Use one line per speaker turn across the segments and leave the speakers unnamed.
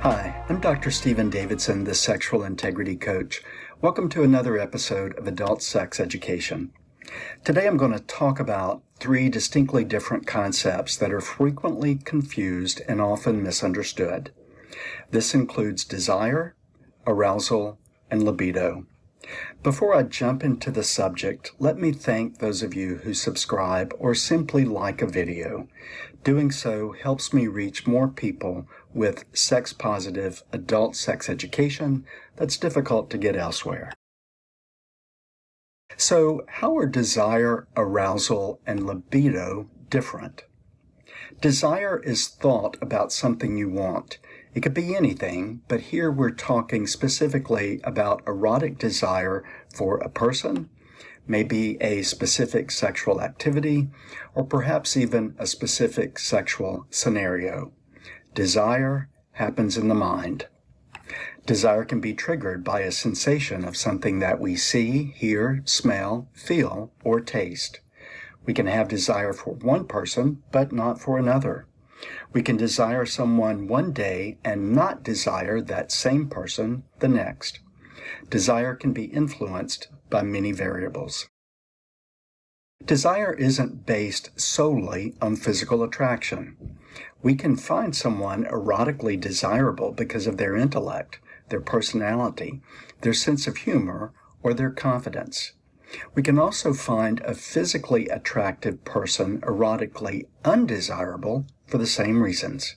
Hi, I'm Dr. Stephen Davidson, the Sexual Integrity Coach. Welcome to another episode of Adult Sex Education. Today I'm going to talk about three distinctly different concepts that are frequently confused and often misunderstood. This includes desire, arousal, and libido. Before I jump into the subject, let me thank those of you who subscribe or simply like a video. Doing so helps me reach more people with sex-positive adult sex education that's difficult to get elsewhere. So, how are desire, arousal, and libido different? Desire is thought about something you want. It could be anything, but here we're talking specifically about erotic desire for a person, maybe a specific sexual activity, or perhaps even a specific sexual scenario. Desire happens in the mind. Desire can be triggered by a sensation of something that we see, hear, smell, feel, or taste. We can have desire for one person, but not for another. We can desire someone one day and not desire that same person the next. Desire can be influenced by many variables. Desire isn't based solely on physical attraction. We can find someone erotically desirable because of their intellect, their personality, their sense of humor, or their confidence. We can also find a physically attractive person erotically undesirable for the same reasons.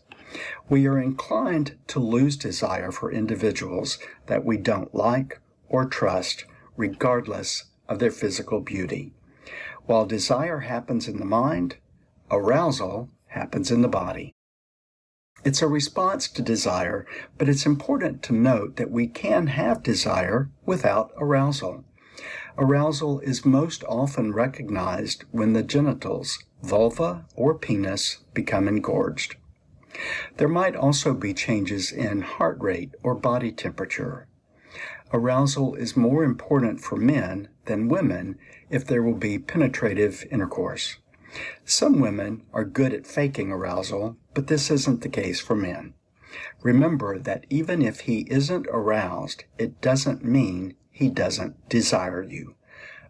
We are inclined to lose desire for individuals that we don't like or trust, regardless of their physical beauty. While desire happens in the mind, arousal happens in the body. It's a response to desire, but it's important to note that we can have desire without arousal. Arousal is most often recognized when the genitals, vulva or penis, become engorged. There might also be changes in heart rate or body temperature. Arousal is more important for men than women if there will be penetrative intercourse. Some women are good at faking arousal, but this isn't the case for men. Remember that even if he isn't aroused, it doesn't mean he doesn't desire you.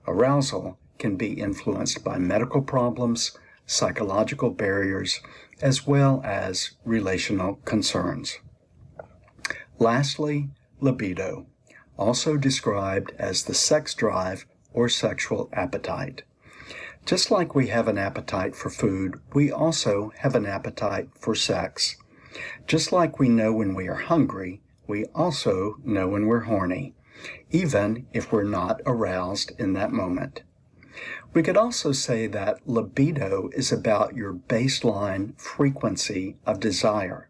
Arousal can be influenced by medical problems, psychological barriers, as well as relational concerns. Lastly, libido, also described as the sex drive or sexual appetite. Just like we have an appetite for food, we also have an appetite for sex. Just like we know when we are hungry, we also know when we're horny, even if we're not aroused in that moment. We could also say that libido is about your baseline frequency of desire.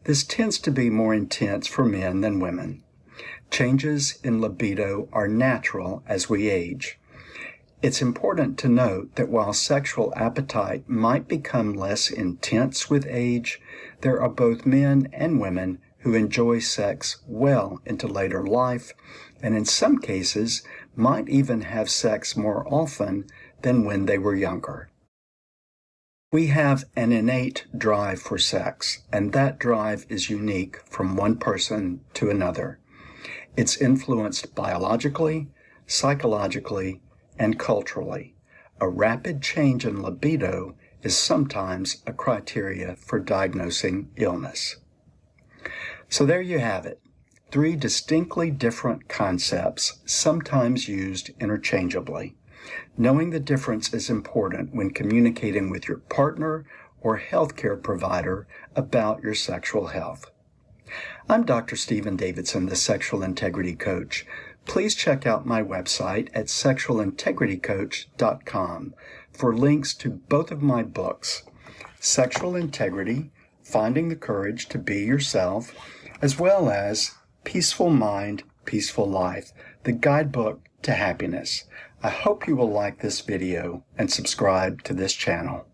This tends to be more intense for men than women. Changes in libido are natural as we age. It's important to note that while sexual appetite might become less intense with age, there are both men and women who enjoy sex well into later life, and in some cases might even have sex more often than when they were younger. We have an innate drive for sex, and that drive is unique from one person to another. It's influenced biologically, psychologically, and culturally. A rapid change in libido is sometimes a criteria for diagnosing illness. So there you have it. Three distinctly different concepts, sometimes used interchangeably. Knowing the difference is important when communicating with your partner or healthcare provider about your sexual health. I'm Dr. Stephen Davidson, the Sexual Integrity Coach. Please check out my website at sexualintegritycoach.com for links to both of my books, Sexual Integrity, Finding the Courage to Be Yourself, as well as Peaceful Mind, Peaceful Life, the guidebook to happiness. I hope you will like this video and subscribe to this channel.